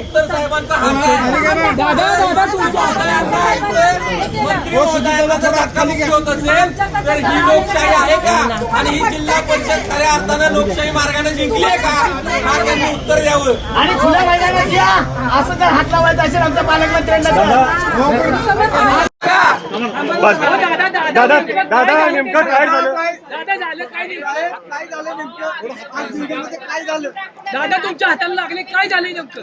उत्तर साहेबांचा हात आहे. दादा तुमच्या मंत्री महोदयांना जर आता मुक्ती होत असेल तर ही लोकशाही आहे का? आणि ही जिल्हा परिषद खऱ्या अर्थानं लोकशाही मार्गाने जिंकली आहे का? मार्गाने उत्तर द्यावं. आणि खुल्या मैदानात या असं जर हात लावायचं असेल आमच्या पालकमंत्र्यांना दादा नेमकं काय झालं? दादा तुमच्या हाताला लागले, काय झाले नेमकं?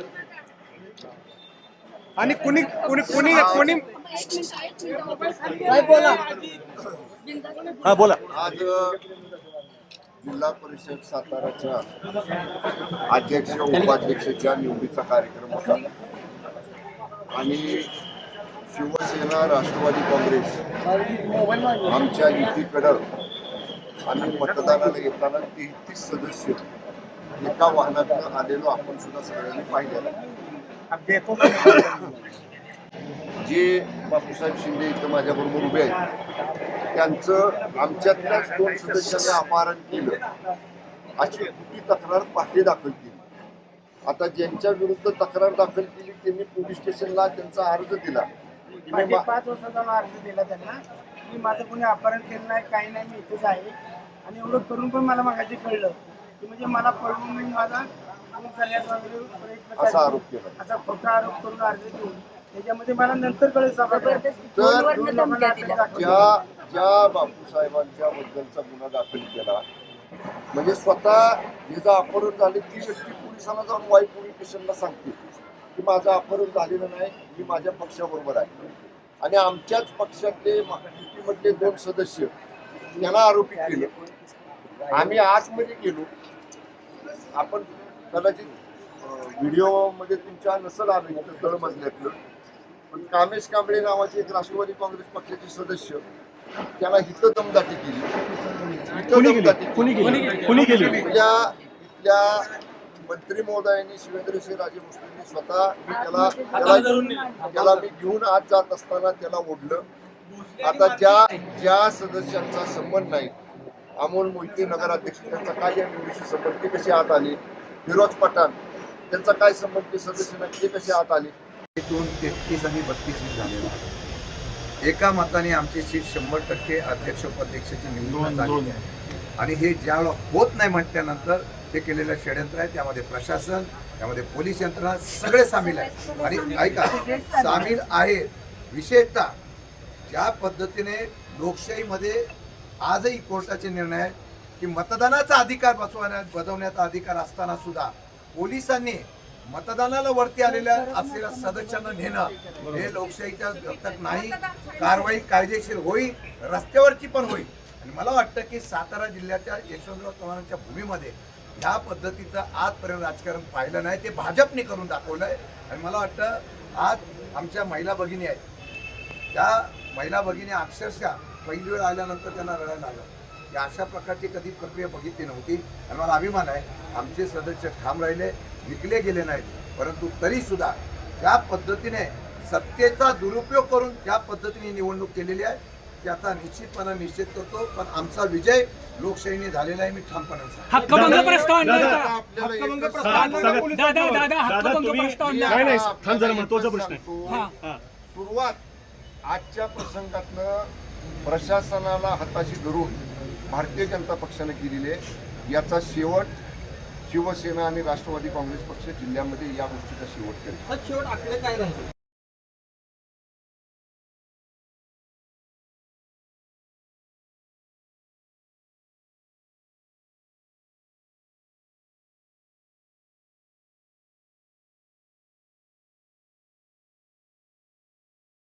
आणि कुणी कुणी कुणी कुणी हा बोला. आज जिल्हा परिषद साताराच्या अध्यक्ष उपाध्यक्षाच्या निवडीचा कार्यक्रम होता आणि शिवसेना राष्ट्रवादी काँग्रेस आमच्या युतीकडं आम्ही मतदानाला येताना 33 सदस्य एका वाहनातनं आलेलो आपण सुद्धा सगळ्यांनी पाहिलेलं. जे बापूसाहेब शिंदे इथं माझ्याबरोबर उभे आहेत त्यांचं आमच्यातल्याच 2 सदस्यांनी अपहरण केलं अशी कुठली तक्रार पहाटे दाखल केली. आता ज्यांच्या विरुद्ध तक्रार दाखल केली त्यांनी पोलीस स्टेशनला त्यांचा अर्ज दिला. 5 वर्षाचा अर्ज दिला त्यांना की माझं कोणी अपहरण केलं नाही, काही नाही, मी इथेच आहे. आणि एवढं करून पण मला मागायचे कळलं की म्हणजे मला पळवून माझा करण्याचा वगैरे प्रयत्न असा आरोप केला. असा खोटा आरोप करून अर्ज देऊन त्याच्यामध्ये मला नंतर कळलं ज्या बापूसाहेबांच्या बद्दलचा गुन्हा दाखल केला म्हणजे स्वतः जिचं अपहरण झाले ती व्यक्ती पोलिसांना जाऊन वाई पोलीस स्टेशनला सांगते की माझं अपहरण झालेलं नाही, मी माझ्या पक्षाबरोबर आहे. आणि आमच्याच पक्षातले युतीमधले 2 सदस्य यांना आरोपित केलं. आम्ही आतमध्ये गेलो. आपण कदाचित व्हिडिओमध्ये तुमच्या नसल आले तळमजल्यातलं, पण कामेश कांबळे नावाचे एक राष्ट्रवादी काँग्रेस पक्षाचे सदस्य त्याला हिथं दमदाटी केली. इथल्या मंत्री महोदयांनी शिवेंद्रसिंह राजे भोसलेंनी स्वतः त्याला मी घेऊन आज जात असताना त्याला ओढलं. आता ज्या सदस्यांचा संबंध नाही, अमोल मोहिते नगराध्यक्ष त्यांचा काय या निवडीशी संबंध, ते कसे आत आले? फिरोज पठाण त्यांचा काय संबंध, ते सदस्य नाही, ते कसे आत आले? 33 आणि 32 सीट झालेला आहे. एका मताने आमची सीट 100% अध्यक्ष उपाध्यक्षाची निवडून झाली आहे. आणि हे ज्यावेळेला होत नाही म्हटल्यानंतर ते केलेलं षडयंत्र आहे. त्यामध्ये प्रशासन, त्यामध्ये पोलीस यंत्रणा सगळे सामील आहे. आणि ऐका, सामील आहे. विशेषतः ज्या पद्धतीने लोकशाहीमध्ये आजही कोर्टाचे निर्णय आहेत की मतदानाचा अधिकार बजावण्याचा अधिकार असताना सुद्धा पोलिसांनी मतदानाला वरती आलेल्या असलेल्या सदस्यांना नेणं हे लोकशाहीच्या घटक नाही. कारवाई कायदेशीर होईल, रस्त्यावरची पण होईल. आणि मला वाटतं की सातारा जिल्ह्याच्या यशवंतराव चव्हाणांच्या भूमीमध्ये ह्या पद्धतीचं आजपर्यंत राजकारण पाहिलं नाही. ते भाजपने करून दाखवलं आहे. आणि मला वाटतं आज आमच्या महिला भगिनी आहेत, त्या महिला भगिनी अक्षरशः पहिली वेळ आल्यानंतर त्यांना रडायला आलं की अशा प्रकारची कधी प्रक्रिया बघितली नव्हती. आणि मला अभिमान आहे, आमचे सदस्य ठाम राहिले, विकले गेले नाहीत. परंतु तरीसुद्धा ज्या पद्धतीने सत्तेचा दुरुपयोग करून ज्या पद्धतीने निवडणूक केलेली आहे त्याचा निश्चितपणे निषेध करतो. पण आमचा विजय लोकशाहीने झालेला आहे, मी ठामपणे सांगतो. हक्कभंग प्रस्ताव आणला होता. सुरुवात आजच्या प्रसंगातनं प्रशासनाला हाताशी धरून भारतीय जनता पक्षाने केलेली आहे. याचा शेवट शिवसेना आणि राष्ट्रवादी काँग्रेस पक्ष जिल्ह्यामध्ये या गोष्टीचा शेवट करेल. शेवट आपले काय राहील?